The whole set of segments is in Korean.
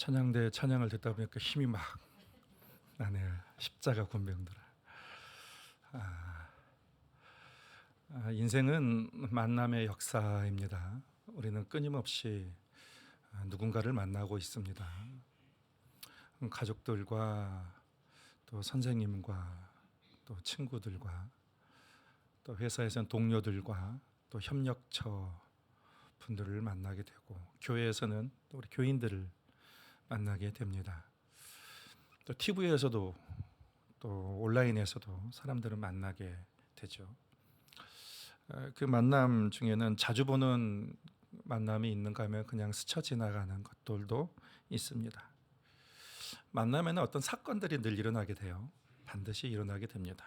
찬양대 찬양을 듣다 보니까 힘이 막 나네요. 십자가 군병들아. 인생은 만남의 역사입니다. 우리는 끊임없이 누군가를 만나고 있습니다. 가족들과 또 선생님과 또 친구들과 또 회사에서는 동료들과 또 협력처 분들을 만나게 되고, 교회에서는 또 우리 교인들을 만나게 됩니다. 또 TV에서도 또 온라인에서도 사람들을 만나게 되죠. 그 만남 중에는 자주 보는 만남이 있는가 하면 그냥 스쳐 지나가는 것들도 있습니다. 만남에는 어떤 사건들이 늘 일어나게 돼요. 반드시 일어나게 됩니다.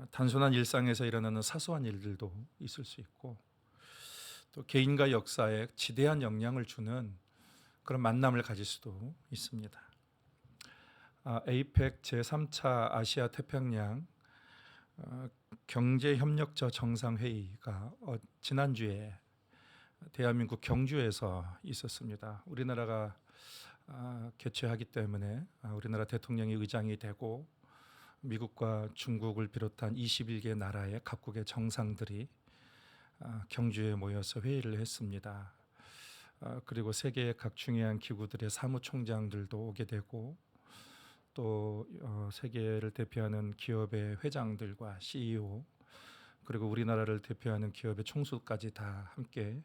단순한 일상에서 일어나는 사소한 일들도 있을 수 있고, 또 개인과 역사에 지대한 영향을 주는 그런 만남을 가질 수도 있습니다. 에이펙 제3차 아시아 태평양 경제협력처 정상회의가 지난주에 대한민국 경주에서 있었습니다. 우리나라가 개최하기 때문에 우리나라 대통령이 의장이 되고, 미국과 중국을 비롯한 21개 나라의 각국의 정상들이 경주에 모여서 회의를 했습니다. 그리고 세계의 각 중요한 기구들의 사무총장들도 오게 되고, 또 세계를 대표하는 기업의 회장들과 CEO, 그리고 우리나라를 대표하는 기업의 총수까지 다 함께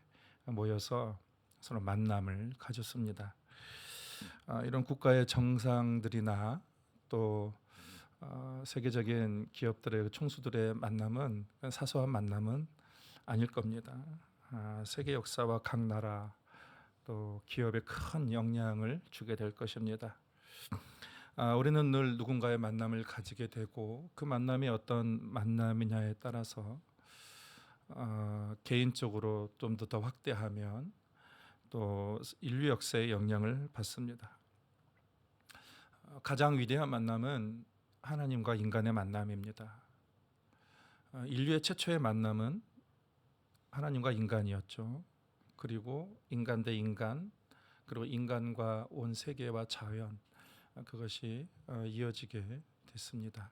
모여서 서로 만남을 가졌습니다. 이런 국가의 정상들이나 또 세계적인 기업들의 총수들의 만남은 사소한 만남은 아닐 겁니다. 세계 역사와 각 나라 또 기업에 큰 영향을 주게 될 것입니다. 우리는 늘 누군가의 만남을 가지게 되고, 그 만남이 어떤 만남이냐에 따라서 개인적으로 좀 더 확대하면 또 인류 역사에 영향을 받습니다. 가장 위대한 만남은 하나님과 인간의 만남입니다. 인류의 최초의 만남은 하나님과 인간이었죠. 그리고 인간 대 인간, 그리고 인간과 온 세계와 자연, 그것이 이어지게 됐습니다.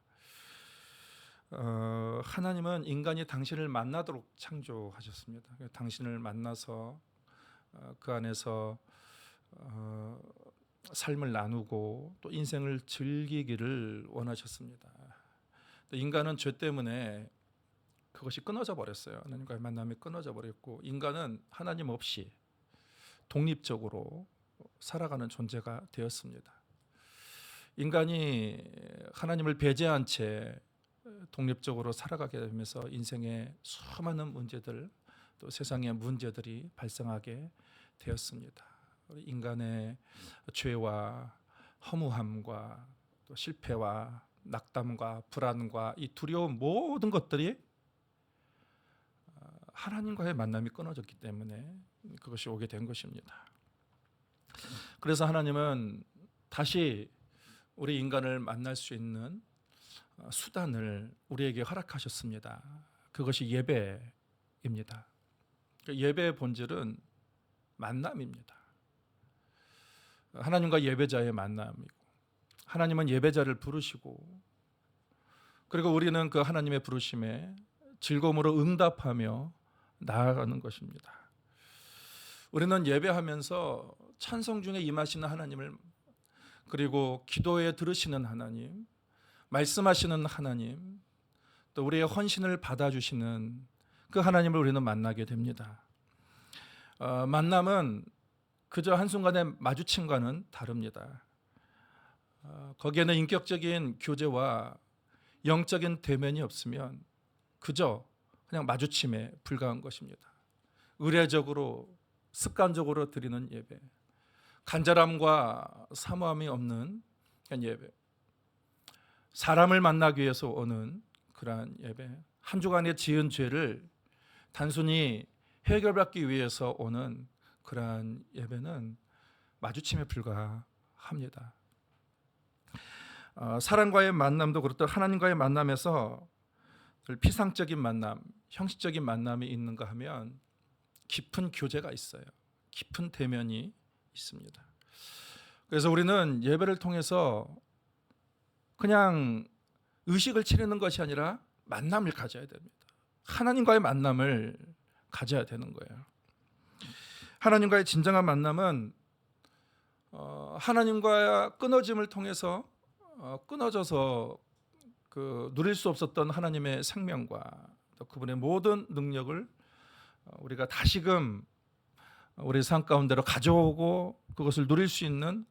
하나님은 인간이 당신을 만나도록 창조하셨습니다. 당신을 만나서 그 안에서 삶을 나누고 또 인생을 즐기기를 원하셨습니다. 인간은 죄 때문에 그것이 끊어져 버렸어요. 하나님과의 만남이 끊어져 버렸고, 인간은 하나님 없이 독립적으로 살아가는 존재가 되었습니다. 인간이 하나님을 배제한 채 독립적으로 살아가게 되면서 인생의 수많은 문제들, 또 세상의 문제들이 발생하게 되었습니다. 인간의 죄와 허무함과 또 실패와 낙담과 불안과 이 두려운 모든 것들이 하나님과의 만남이 끊어졌기 때문에 그것이 오게 된 것입니다. 그래서 하나님은 다시 우리 인간을 만날 수 있는 수단을 우리에게 허락하셨습니다. 그것이 예배입니다. 예배의 본질은 만남입니다. 하나님과 예배자의 만남이고, 하나님은 예배자를 부르시고, 그리고 우리는 그 하나님의 부르심에 즐거움으로 응답하며 나아가는 것입니다. 우리는 예배하면서 찬송 중에 임하시는 하나님을, 그리고 기도에 들으시는 하나님, 말씀하시는 하나님, 또 우리의 헌신을 받아주시는 그 하나님을 우리는 만나게 됩니다. 만남은 그저 한순간에 마주침과는 다릅니다. 거기에는 인격적인 교제와 영적인 대면이 없으면 그저 그냥 마주침에 불과한 것입니다. 의례적으로 습관적으로 드리는 예배, 간절함과 사모함이 없는 예배, 사람을 만나기 위해서 오는 그러한 예배, 한 주간의 지은 죄를 단순히 해결받기 위해서 오는 그러한 예배는 마주침에 불과합니다. 사람과의 만남도 그렇듯 하나님과의 만남에서 피상적인 만남, 형식적인 만남이 있는가 하면 깊은 교제가 있어요. 깊은 대면이 있습니다. 그래서 우리는 예배를 통해서 그냥 의식을 치르는 것이 아니라 만남을 가져야 됩니다. 하나님과의 만남을 가져야 되는 거예요. 하나님과의 진정한 만남은 하나님과 끊어짐을 통해서 끊어져서 누릴 수 없었던 하나님의 생명과 또 그분의 모든 능력을 우리가 다시금 우리 삶 가운데로 가져오고 그것을 누릴 수 있는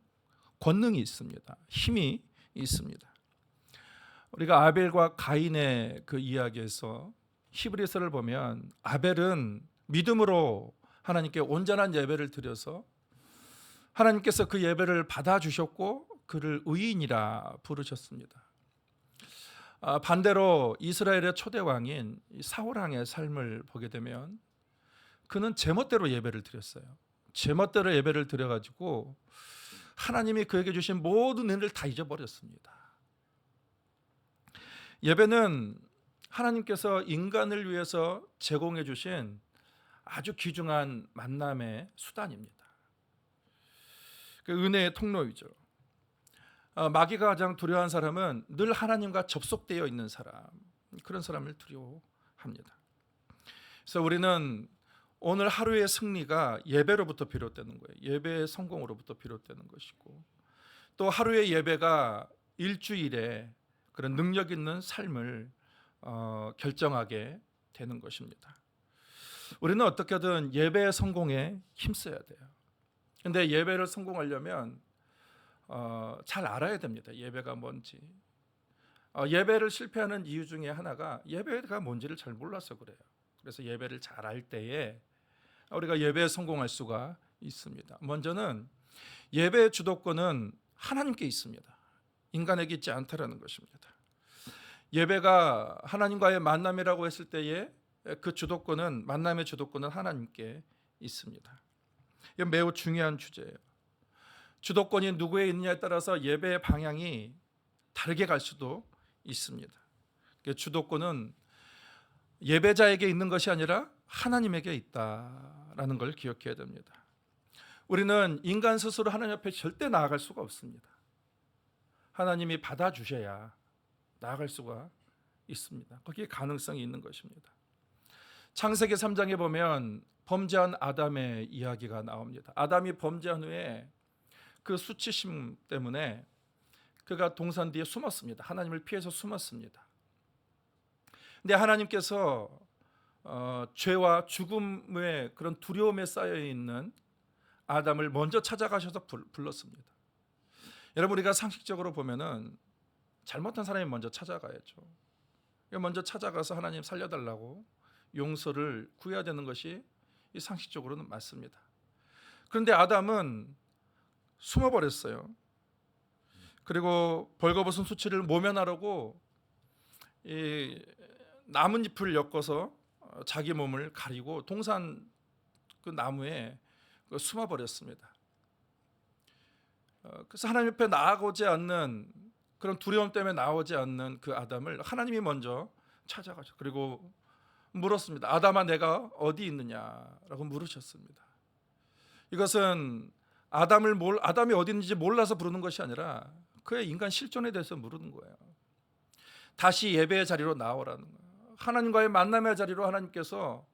권능이 있습니다. 힘이 있습니다. 우리가 아벨과 가인의 그 이야기에서 히브리서를 보면 아벨은 믿음으로 하나님께 온전한 예배를 드려서 하나님께서 그 예배를 받아주셨고 그를 의인이라 부르셨습니다. 반대로 이스라엘의 초대 왕인 사울 왕의 삶을 보게 되면 그는 제멋대로 예배를 드렸어요. 제멋대로 예배를 드려가지고 하나님이 그에게 주신 모든 은혜를 다 잊어버렸습니다. 예배는 하나님께서 인간을 위해서 제공해 주신 아주 귀중한 만남의 수단입니다. 그 은혜의 통로이죠. 마귀가 가장 두려워한 사람은 늘 하나님과 접속되어 있는 사람, 그런 사람을 두려워합니다. 그래서 우리는 오늘 하루의 승리가 예배로부터 비롯되는 거예요. 예배의 성공으로부터 비롯되는 것이고 또 하루의 예배가 일주일에 그런 능력 있는 삶을 결정하게 되는 것입니다. 우리는 어떻게든 예배의 성공에 힘써야 돼요. 근데 예배를 성공하려면 잘 알아야 됩니다. 예배가 뭔지. 예배를 실패하는 이유 중에 하나가 예배가 뭔지를 잘 몰라서 그래요. 그래서 예배를 잘 알 때에 우리가 예배에 성공할 수가 있습니다. 먼저는 예배의 주도권은 하나님께 있습니다. 인간에게 있지 않다라는 것입니다. 예배가 하나님과의 만남이라고 했을 때에 그 주도권은, 만남의 주도권은 하나님께 있습니다. 이건 매우 중요한 주제예요. 주도권이 누구에 있느냐에 따라서 예배의 방향이 다르게 갈 수도 있습니다. 주도권은 예배자에게 있는 것이 아니라 하나님에게 있다라는 걸 기억해야 됩니다. 우리는 인간 스스로 하나님 앞에 절대 나아갈 수가 없습니다. 하나님이 받아주셔야 나아갈 수가 있습니다. 거기에 가능성이 있는 것입니다. 창세기 3장에 보면 범죄한 아담의 이야기가 나옵니다. 아담이 범죄한 후에 그 수치심 때문에 그가 동산 뒤에 숨었습니다. 하나님을 피해서 숨었습니다. 근데 하나님께서 죄와 죽음의 그런 두려움에 쌓여 있는 아담을 먼저 찾아가셔서 불렀습니다. 여러분, 우리가 상식적으로 보면은 잘못한 사람이 먼저 찾아가야죠. 먼저 찾아가서 하나님 살려달라고 용서를 구해야 되는 것이 상식적으로는 맞습니다. 그런데 아담은 숨어버렸어요. 그리고 벌거벗은 수치를 모면하려고 이 나뭇잎을 엮어서 자기 몸을 가리고 동산 그 나무에 숨어버렸습니다. 그래서 하나님 옆에 나아오지 않는, 그런 두려움 때문에 나오지 않는 그 아담을 하나님이 먼저 찾아가죠. 그리고 물었습니다. 아담아, 내가 어디 있느냐라고 물으셨습니다. 이것은 아담이 어디 있는지 몰라서 부르는 것이 아니라 그의 인간 실존에 대해서 물은 거예요. 다시 예배의 자리로 나오라는 거예요. 하나님과의 만남의 자리로 하나님께서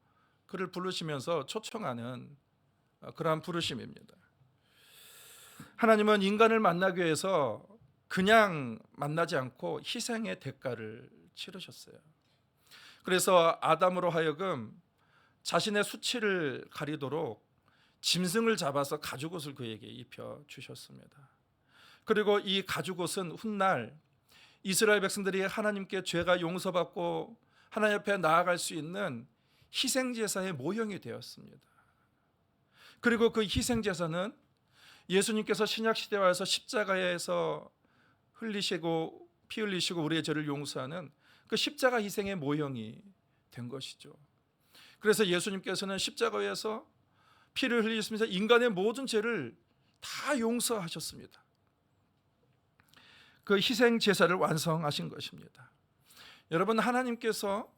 그를 부르시면서 초청하는 그러한 부르심입니다. 하나님은 인간을 만나기 위해서 그냥 만나지 않고 희생의 대가를 치르셨어요. 그래서 아담으로 하여금 자신의 수치를 가리도록 짐승을 잡아서 가죽옷을 그에게 입혀 주셨습니다. 그리고 이 가죽옷은 훗날 이스라엘 백성들이 하나님께 죄가 용서받고 하나님 앞에 나아갈 수 있는 희생제사의 모형이 되었습니다. 그리고 그 희생제사는 예수님께서 신약시대와에서 십자가에서 흘리시고 피 흘리시고 우리의 죄를 용서하는 그 십자가 희생의 모형이 된 것이죠. 그래서 예수님께서는 십자가에서 피를 흘리시면서 인간의 모든 죄를 다 용서하셨습니다. 그 희생 제사를 완성하신 것입니다. 여러분, 하나님께서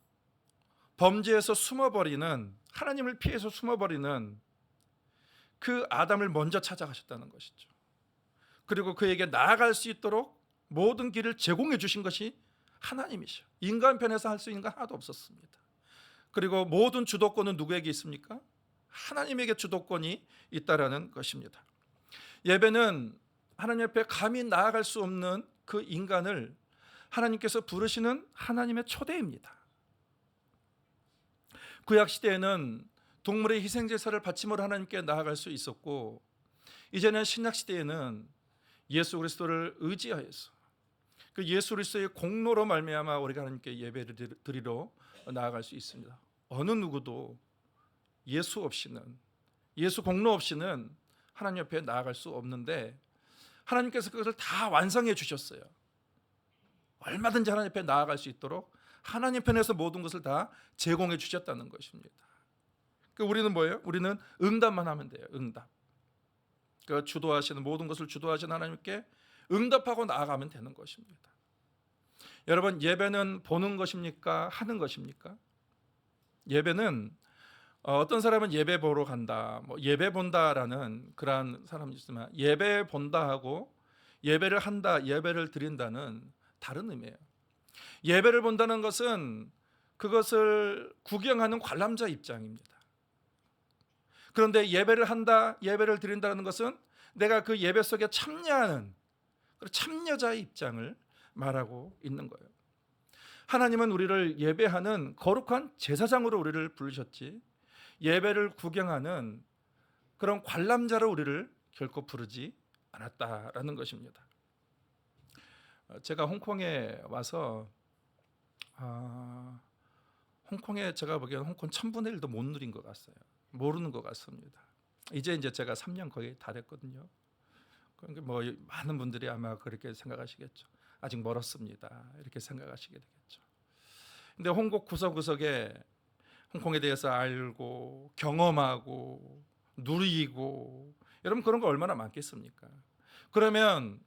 범죄에서 숨어버리는, 하나님을 피해서 숨어버리는 그 아담을 먼저 찾아가셨다는 것이죠. 그리고 그에게 나아갈 수 있도록 모든 길을 제공해 주신 것이 하나님이셔. 인간 편에서 할 수 있는 건 하나도 없었습니다. 그리고 모든 주도권은 누구에게 있습니까? 하나님에게 주도권이 있다라는 것입니다. 예배는 하나님 앞에 감히 나아갈 수 없는 그 인간을 하나님께서 부르시는 하나님의 초대입니다. 구약 시대에는 동물의 희생 제사를 바침으로 하나님께 나아갈 수 있었고, 이제는 신약 시대에는 예수 그리스도를 의지하여서 그 예수 그리스도의 공로로 말미암아 우리가 하나님께 예배를 드리러 나아갈 수 있습니다. 어느 누구도 예수 없이는, 예수 공로 없이는 하나님 앞에 나아갈 수 없는데, 하나님께서 그것을 다 완성해 주셨어요. 얼마든지 하나님 앞에 나아갈 수 있도록 하나님 편에서 모든 것을 다 제공해 주셨다는 것입니다. 우리는 뭐예요? 우리는 응답만 하면 돼요. 응답. 그 주도하시는, 모든 것을 주도하시는 하나님께 응답하고 나아가면 되는 것입니다. 여러분, 예배는 보는 것입니까? 하는 것입니까? 예배는 어떤 사람은 예배 보러 간다, 예배 본다라는 그러한 사람이 있지만, 예배 본다 하고 예배를 한다, 예배를 드린다는 다른 의미예요. 예배를 본다는 것은 그것을 구경하는 관람자 입장입니다. 그런데 예배를 한다, 예배를 드린다는 것은 내가 그 예배 속에 참여하는 참여자의 입장을 말하고 있는 거예요. 하나님은 우리를 예배하는 거룩한 제사장으로 우리를 부르셨지, 예배를 구경하는 그런 관람자로 우리를 결코 부르지 않았다라는 것입니다. 제가 홍콩에 와서 홍콩에 제가 보기에는 홍콩 1000분의 1도 못 누린 것 같아요. 모르는 것 같습니다. 이제 제가 3년 거의 다 됐거든요. 그러니까 많은 분들이 아마 그렇게 생각하시겠죠. 아직 멀었습니다, 이렇게 생각하시게 되겠죠. 근데 홍콩 구석구석에 홍콩에 대해서 알고 경험하고 누리고, 여러분 그런 거 얼마나 많겠습니까? 그러면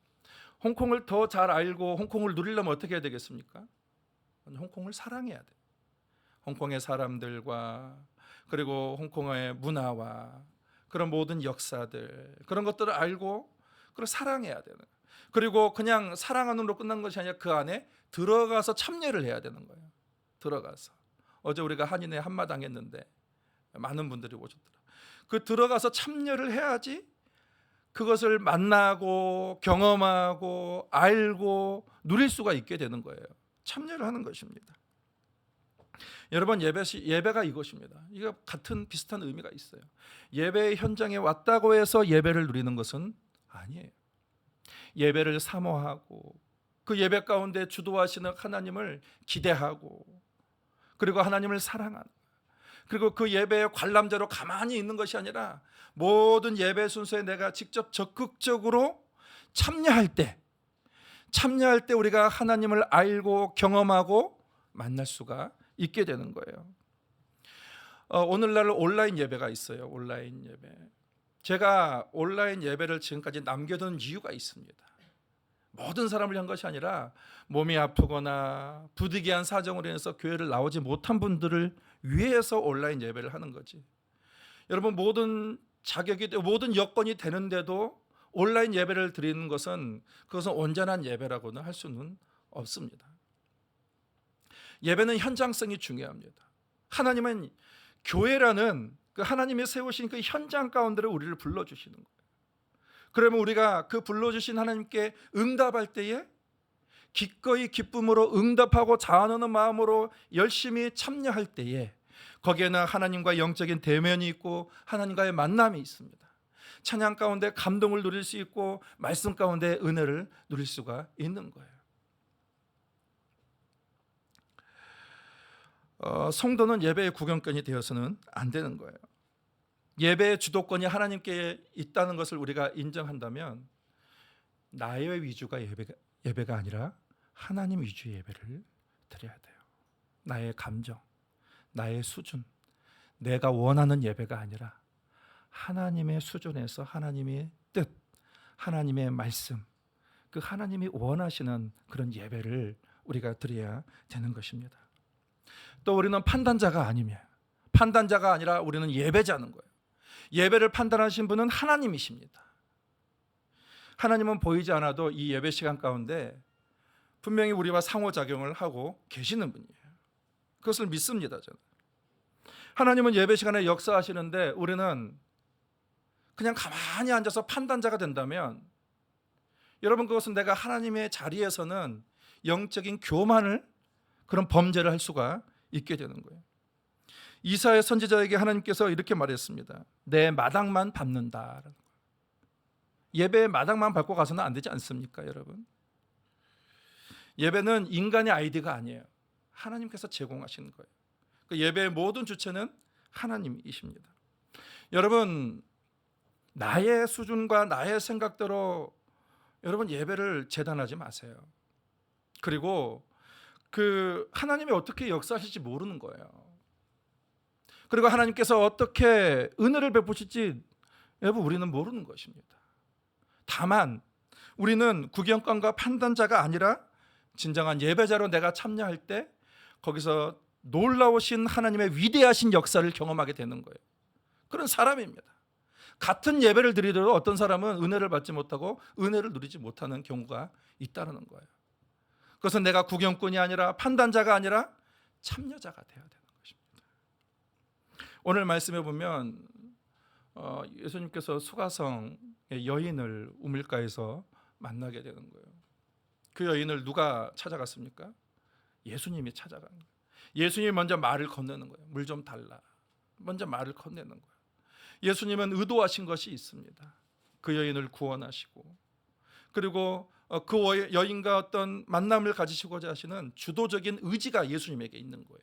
홍콩을 더 잘 알고 홍콩을 누리려면 어떻게 해야 되겠습니까? 홍콩을 사랑해야 돼요. 홍콩의 사람들과, 그리고 홍콩의 문화와 그런 모든 역사들, 그런 것들을 알고 그리고 사랑해야 되는, 그리고 그냥 사랑하는으로 끝난 것이 아니라 그 안에 들어가서 참여를 해야 되는 거예요. 들어가서. 어제 우리가 한인회 한마당 했는데 많은 분들이 오셨더라고요. 그 들어가서 참여를 해야지 그것을 만나고 경험하고 알고 누릴 수가 있게 되는 거예요. 참여를 하는 것입니다. 여러분, 예배가 이것입니다. 이거 같은 비슷한 의미가 있어요. 예배의 현장에 왔다고 해서 예배를 누리는 것은 아니에요. 예배를 사모하고 그 예배 가운데 주도하시는 하나님을 기대하고, 그리고 하나님을 사랑하는, 그리고 그 예배의 관람자로 가만히 있는 것이 아니라 모든 예배 순서에 내가 직접 적극적으로 참여할 때 우리가 하나님을 알고 경험하고 만날 수가 있게 되는 거예요. 오늘날 온라인 예배가 있어요. 온라인 예배. 제가 온라인 예배를 지금까지 남겨둔 이유가 있습니다. 모든 사람을 위한 것이 아니라 몸이 아프거나 부득이한 사정으로 인해서 교회를 나오지 못한 분들을 위해서 온라인 예배를 하는 거지. 여러분, 모든 여건이 되는데도 온라인 예배를 드리는 것은, 그것은 온전한 예배라고는 할 수는 없습니다. 예배는 현장성이 중요합니다. 하나님은 교회라는 그 하나님이 세우신 그 현장 가운데로 우리를 불러주시는 거예요. 그러면 우리가 그 불러주신 하나님께 응답할 때에 기꺼이 기쁨으로 응답하고 자원하는 마음으로 열심히 참여할 때에 거기에는 하나님과 영적인 대면이 있고 하나님과의 만남이 있습니다. 찬양 가운데 감동을 누릴 수 있고 말씀 가운데 은혜를 누릴 수가 있는 거예요. 성도는 예배의 구경꾼이 되어서는 안 되는 거예요. 예배의 주도권이 하나님께 있다는 것을 우리가 인정한다면 나의 위주가 예배가 아니라 하나님 위주의 예배를 드려야 돼요. 나의 감정, 나의 수준, 내가 원하는 예배가 아니라 하나님의 수준에서 하나님의 뜻, 하나님의 말씀, 그 하나님이 원하시는 그런 예배를 우리가 드려야 되는 것입니다. 또 우리는 판단자가 아니라 우리는 예배자는 거예요. 예배를 판단하신 분은 하나님이십니다. 하나님은 보이지 않아도 이 예배 시간 가운데 분명히 우리와 상호작용을 하고 계시는 분이에요. 그것을 믿습니다. 저는. 하나님은 예배 시간에 역사하시는데 우리는 그냥 가만히 앉아서 판단자가 된다면 여러분, 그것은 내가 하나님의 자리에서는 영적인 교만을, 그런 범죄를 할 수가 있게 되는 거예요. 이사야 선지자에게 하나님께서 이렇게 말했습니다. 내 마당만 밟는다. 예배의 마당만 밟고 가서는 안 되지 않습니까, 여러분? 예배는 인간의 아이디어가 아니에요. 하나님께서 제공하시는 거예요. 그 예배의 모든 주체는 하나님이십니다. 여러분, 나의 수준과 나의 생각대로 여러분 예배를 재단하지 마세요. 그리고 그 하나님이 어떻게 역사하실지 모르는 거예요. 그리고 하나님께서 어떻게 은혜를 베푸실지 여러분 우리는 모르는 것입니다. 다만 우리는 구경꾼과 판단자가 아니라 진정한 예배자로 내가 참여할 때 거기서 놀라우신 하나님의 위대하신 역사를 경험하게 되는 거예요. 그런 사람입니다. 같은 예배를 드리더라도 어떤 사람은 은혜를 받지 못하고 은혜를 누리지 못하는 경우가 있다는 거예요. 그것은 내가 구경꾼이 아니라 판단자가 아니라 참여자가 되어야 되는 것입니다. 오늘 말씀해 보면 예수님께서 수가성의 여인을 우물가에서 만나게 되는 거예요. 그 여인을 누가 찾아갔습니까? 예수님이 찾아간 거예요. 예수님이 먼저 말을 건네는 거예요. 물 좀 달라. 먼저 말을 건네는 거예요. 예수님은 의도하신 것이 있습니다. 그 여인을 구원하시고, 그리고 그 여인과 어떤 만남을 가지시고자 하시는 주도적인 의지가 예수님에게 있는 거예요.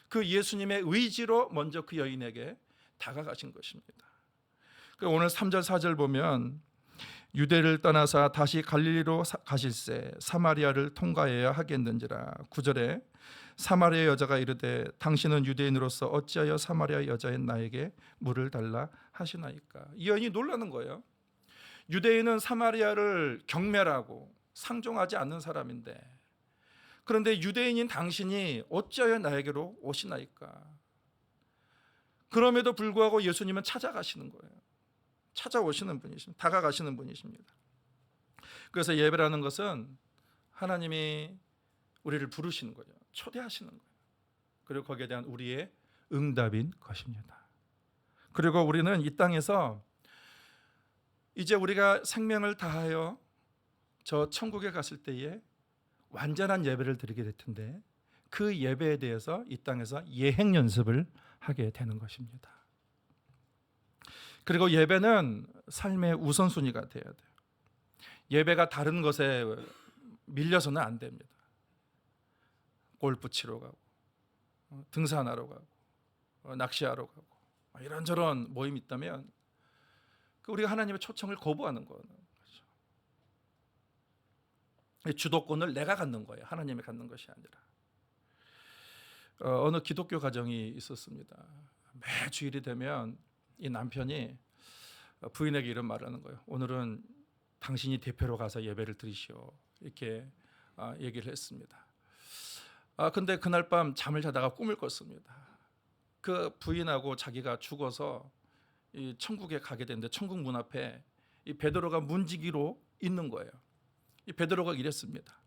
그 예수님의 의지로 먼저 그 여인에게 다가가신 것입니다. 오늘 3절 4절 보면 유대를 떠나사 다시 갈릴리로 가실새 사마리아를 통과해야 하겠는지라. 9절에 사마리아 여자가 이르되 당신은 유대인으로서 어찌하여 사마리아 여자인 나에게 물을 달라 하시나이까. 이 여인이 놀라는 거예요. 유대인은 사마리아를 경멸하고 상종하지 않는 사람인데, 그런데 유대인인 당신이 어찌하여 나에게로 오시나이까. 그럼에도 불구하고 예수님은 찾아가시는 거예요. 찾아오시는 분이십니다. 다가가시는 분이십니다. 그래서 예배라는 것은 하나님이 우리를 부르시는 거죠. 초대하시는 거예요. 그리고 거기에 대한 우리의 응답인 것입니다. 그리고 우리는 이 땅에서 이제 우리가 생명을 다하여 저 천국에 갔을 때에 완전한 예배를 드리게 될 텐데, 그 예배에 대해서 이 땅에서 예행 연습을 하게 되는 것입니다. 그리고 예배는 삶의 우선순위가 되어야 돼요. 예배가 다른 것에 밀려서는 안 됩니다. 골프 치러 가고, 등산하러 가고, 낚시하러 가고, 이런저런 모임이 있다면 우리가 하나님의 초청을 거부하는 거죠. 주도권을 내가 갖는 거예요. 하나님이 갖는 것이 아니라. 어느 기독교 가정이 있었습니다. 매 주일이 되면 이 남편이 부인에게 이런 말을 하는 거예요. 오늘은 당신이 대표로 가서 예배를 드리시오. 이렇게 얘기를 했습니다. 근데 그날 밤 잠을 자다가 꿈을 꿨습니다. 그 부인하고 자기가 죽어서 이 천국에 가게 되는데 천국 문 앞에 이 베드로가 문지기로 있는 거예요. 이 베드로가 이랬습니다.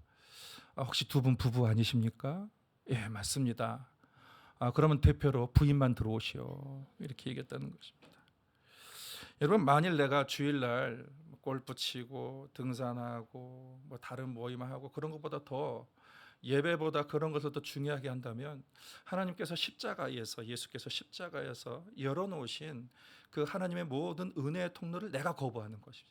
혹시 두 분 부부 아니십니까? 예, 맞습니다. 그러면 대표로 부인만 들어오시오. 이렇게 얘기했다는 것입니다. 여러분, 만일 내가 주일날 골프 치고 등산하고 뭐 다른 모임하고 그런 것보다 더 예배보다 그런 것을 더 중요하게 한다면 하나님께서 십자가에서, 예수께서 십자가에서 열어놓으신 그 하나님의 모든 은혜의 통로를 내가 거부하는 것이죠.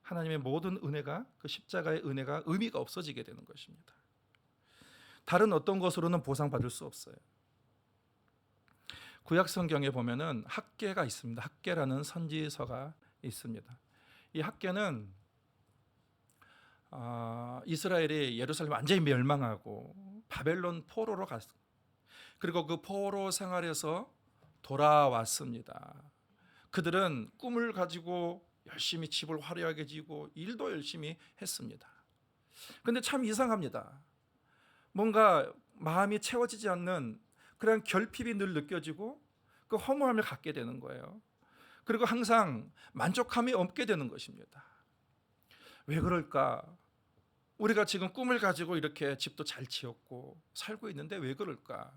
하나님의 모든 은혜가, 그 십자가의 은혜가 의미가 없어지게 되는 것입니다. 다른 어떤 것으로는 보상받을 수 없어요. 구약 성경에 보면은 학개가 있습니다. 학개라는 선지서가 있습니다. 이 학개는 이스라엘이 예루살렘 완전히 멸망하고 바벨론 포로로 갔어요. 그리고 그 포로 생활에서 돌아왔습니다. 그들은 꿈을 가지고 열심히 집을 화려하게 지고 일도 열심히 했습니다. 그런데 참 이상합니다. 뭔가 마음이 채워지지 않는 그런 결핍이 늘 느껴지고 그 허무함을 갖게 되는 거예요. 그리고 항상 만족함이 없게 되는 것입니다. 왜 그럴까? 우리가 지금 꿈을 가지고 이렇게 집도 잘 지었고 살고 있는데 왜 그럴까?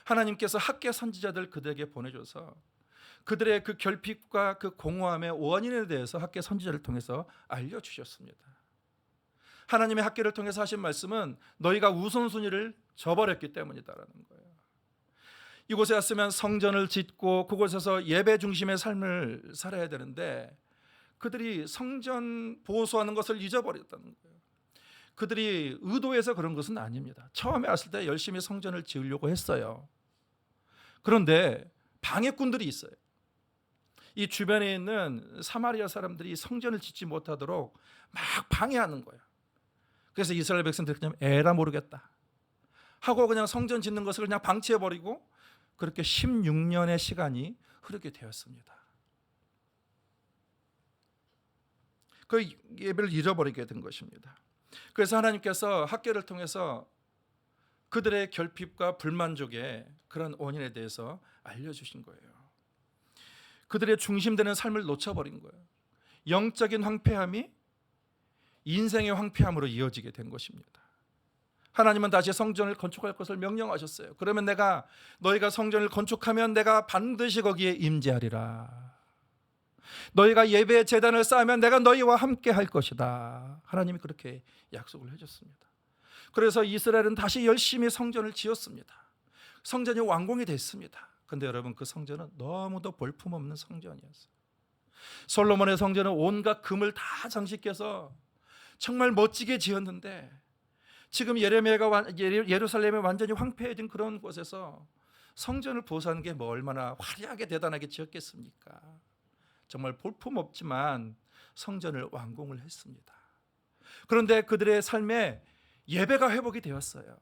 하나님께서 학계 선지자들 그들에게 보내줘서 그들의 그 결핍과 그 공허함의 원인에 대해서 학계 선지자를 통해서 알려주셨습니다. 하나님의 학계를 통해서 하신 말씀은 너희가 우선순위를 저버렸기 때문이다라는 거예요. 이곳에 왔으면 성전을 짓고 그곳에서 예배 중심의 삶을 살아야 되는데 그들이 성전 보수하는 것을 잊어버렸다는 거예요. 그들이 의도해서 그런 것은 아닙니다. 처음에 왔을 때 열심히 성전을 지으려고 했어요. 그런데 방해꾼들이 있어요. 이 주변에 있는 사마리아 사람들이 성전을 짓지 못하도록 막 방해하는 거예요. 그래서 이스라엘 백성들이 그냥 에라 모르겠다 하고 그냥 성전 짓는 것을 그냥 방치해버리고 그렇게 16년의 시간이 흐르게 되었습니다. 그 예배를 잃어버리게 된 것입니다. 그래서 하나님께서 학계를 통해서 그들의 결핍과 불만족의 그런 원인에 대해서 알려주신 거예요. 그들의 중심되는 삶을 놓쳐버린 거예요. 영적인 황폐함이 인생의 황폐함으로 이어지게 된 것입니다. 하나님은 다시 성전을 건축할 것을 명령하셨어요. 그러면 너희가 성전을 건축하면 내가 반드시 거기에 임재하리라. 너희가 예배의 제단을 쌓으면 내가 너희와 함께 할 것이다. 하나님이 그렇게 약속을 해줬습니다. 그래서 이스라엘은 다시 열심히 성전을 지었습니다. 성전이 완공이 됐습니다. 근데 여러분 그 성전은 너무도 볼품없는 성전이었어요. 솔로몬의 성전은 온갖 금을 다 장식해서 정말 멋지게 지었는데 지금 예루살렘이 완전히 황폐해진 그런 곳에서 성전을 보수하는 게 뭐 얼마나 화려하게 대단하게 지었겠습니까? 정말 볼품없지만 성전을 완공을 했습니다. 그런데 그들의 삶에 예배가 회복이 되었어요.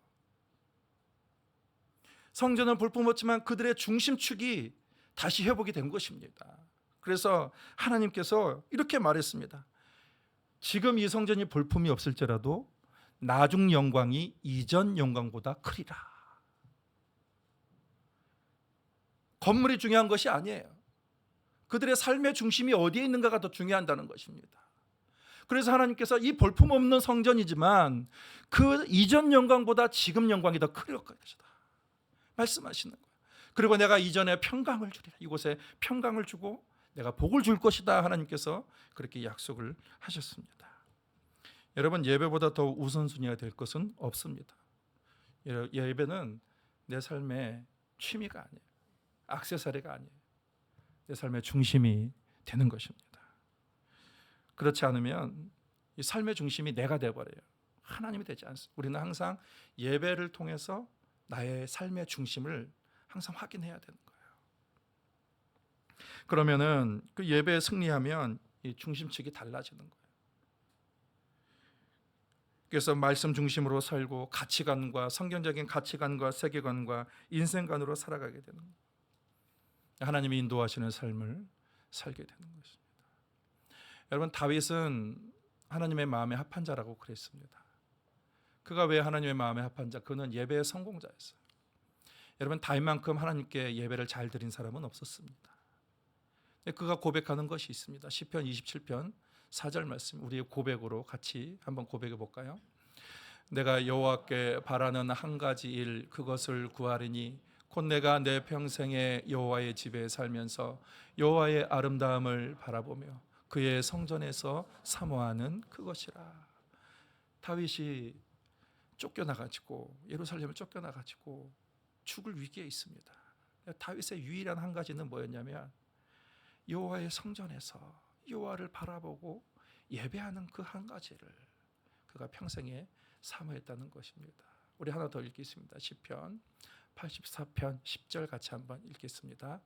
성전은 볼품없지만 그들의 중심축이 다시 회복이 된 것입니다. 그래서 하나님께서 이렇게 말했습니다. 지금 이 성전이 볼품이 없을지라도 나중 영광이 이전 영광보다 크리라. 건물이 중요한 것이 아니에요. 그들의 삶의 중심이 어디에 있는가가 더 중요하다는 것입니다. 그래서 하나님께서 이 볼품없는 성전이지만 그 이전 영광보다 지금 영광이 더 클 것이다 말씀하시는 거예요. 그리고 내가 이전에 평강을 주리라. 이곳에 평강을 주고 내가 복을 줄 것이다. 하나님께서 그렇게 약속을 하셨습니다. 여러분 예배보다 더 우선순위가 될 것은 없습니다. 예배는 내 삶의 취미가 아니에요. 액세서리가 아니에요. 내 삶의 중심이 되는 것입니다. 그렇지 않으면 이 삶의 중심이 내가 되어버려요. 하나님이 되지 않습니다. 우리는 항상 예배를 통해서 나의 삶의 중심을 항상 확인해야 되는 거예요. 그러면은 그 예배에 승리하면 이 중심축이 달라지는 거예요. 그래서 말씀 중심으로 살고 가치관과 성경적인 가치관과 세계관과 인생관으로 살아가게 되는 거예요. 하나님이 인도하시는 삶을 살게 되는 것입니다. 여러분 다윗은 하나님의 마음에 합한 자라고 그랬습니다. 그가 왜 하나님의 마음에 합한 자? 그는 예배의 성공자였어요. 여러분 다윗만큼 하나님께 예배를 잘 드린 사람은 없었습니다. 그가 고백하는 것이 있습니다. 시편 27편 4절 말씀 우리의 고백으로 같이 한번 고백해 볼까요? 내가 여호와께 바라는 한 가지 일 그것을 구하리니 곧 내가 내 평생에 여호와의 집에 살면서 여호와의 아름다움을 바라보며 그의 성전에서 사모하는 그것이라. 다윗이 쫓겨나가지고 예루살렘을 쫓겨나가지고 죽을 위기에 있습니다. 다윗의 유일한 한 가지는 뭐였냐면 여호와의 성전에서 여호와를 바라보고 예배하는 그 한 가지를 그가 평생에 사모했다는 것입니다. 우리 하나 더 읽겠습니다. 시편 84편 10절 같이 한번 읽겠습니다.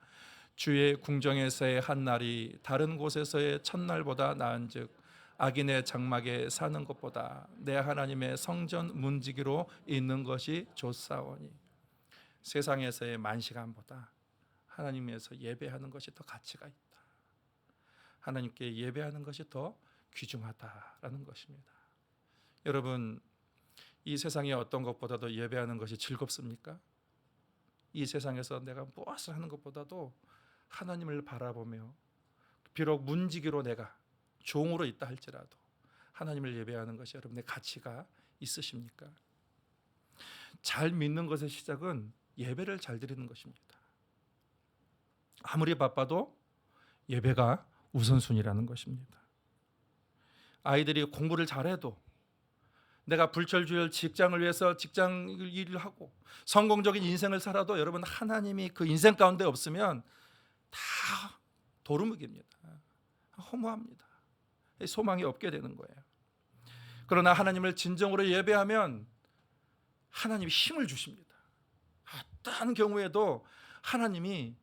주의 궁정에서의 한 날이 다른 곳에서의 첫날보다 나은즉 악인의 장막에 사는 것보다 내 하나님의 성전 문지기로 있는 것이 좋사오니. 세상에서의 만시간보다 하나님에서 예배하는 것이 더 가치가 있다. 하나님께 예배하는 것이 더 귀중하다라는 것입니다. 여러분 이 세상의 어떤 것보다도 예배하는 것이 즐겁습니까? 이 세상에서 내가 무엇을 하는 것보다도 하나님을 바라보며 비록 문지기로 내가 종으로 있다 할지라도 하나님을 예배하는 것이 여러분의 가치가 있으십니까? 잘 믿는 것의 시작은 예배를 잘 드리는 것입니다. 아무리 바빠도 예배가 우선순위라는 것입니다. 아이들이 공부를 잘해도 내가 불철주야 직장을 위해서 직장 일을 하고 성공적인 인생을 살아도 여러분 하나님이 그 인생 가운데 없으면 다 도루묵입니다. 허무합니다. 소망이 없게 되는 거예요. 그러나 하나님을 진정으로 예배하면 하나님이 힘을 주십니다. 어떠한 경우에도 하나님이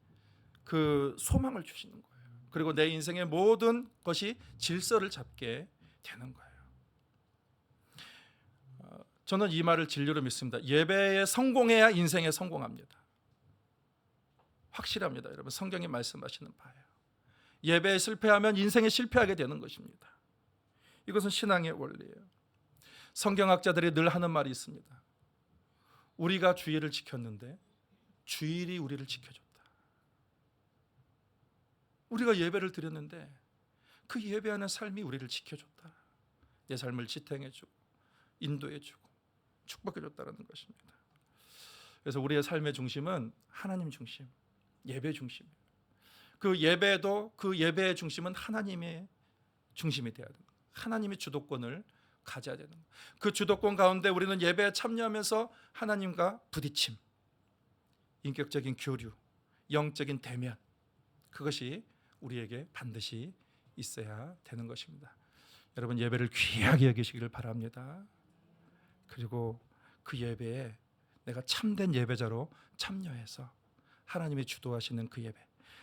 그 소망을 주시는 거예요. 그리고 내 인생의 모든 것이 질서를 잡게 되는 거예요. 저는 이 말을 진리로 믿습니다. 예배에 성공해야 인생에 성공합니다. 확실합니다. 여러분, 성경이 말씀하시는 바예요. 예배에 실패하면 인생에 실패하게 되는 것입니다. 이것은 신앙의 원리예요. 성경학자들이 늘 하는 말이 있습니다. 우리가 주일을 지켰는데 주일이 우리를 지켜줬다. 우리가 예배를 드렸는데 그 예배하는 삶이 우리를 지켜줬다. 내 삶을 지탱해주고 인도해주고 축복해줬다는 것입니다. 그래서 우리의 삶의 중심은 하나님 중심, 예배 중심이에요. 그 예배도 그 예배의 중심은 하나님의 중심이 되어야 됩니다. 하나님의 주도권을 가져야 되는 거예요. 그 주도권 가운데 우리는 예배에 참여하면서 하나님과 부딪힘, 인격적인 교류, 영적인 대면, 그것이 우리에게 반드시 있어야 되는 것입니다. 여러분, 예배를 귀하게 여기시기를 바랍니다. 그리고 그 예배에 내가 참된 예배자로 참여해서 하나님이 주도하시는 그 예배,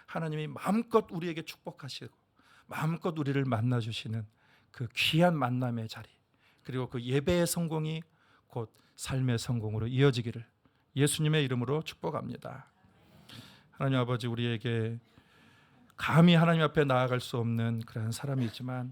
하나님이 마음껏 우리에게 축복하시고 마음껏 우리를 만나주시는 그 귀한 만남의 자리, 그리고 그 예배의 성공이 곧 삶의 성공으로 이어지기를 예수님의 이름으로 축복합니다. 하나님 아버지, 우리에게 감히 하나님 앞에 나아갈 수 없는 그러한 사람이지만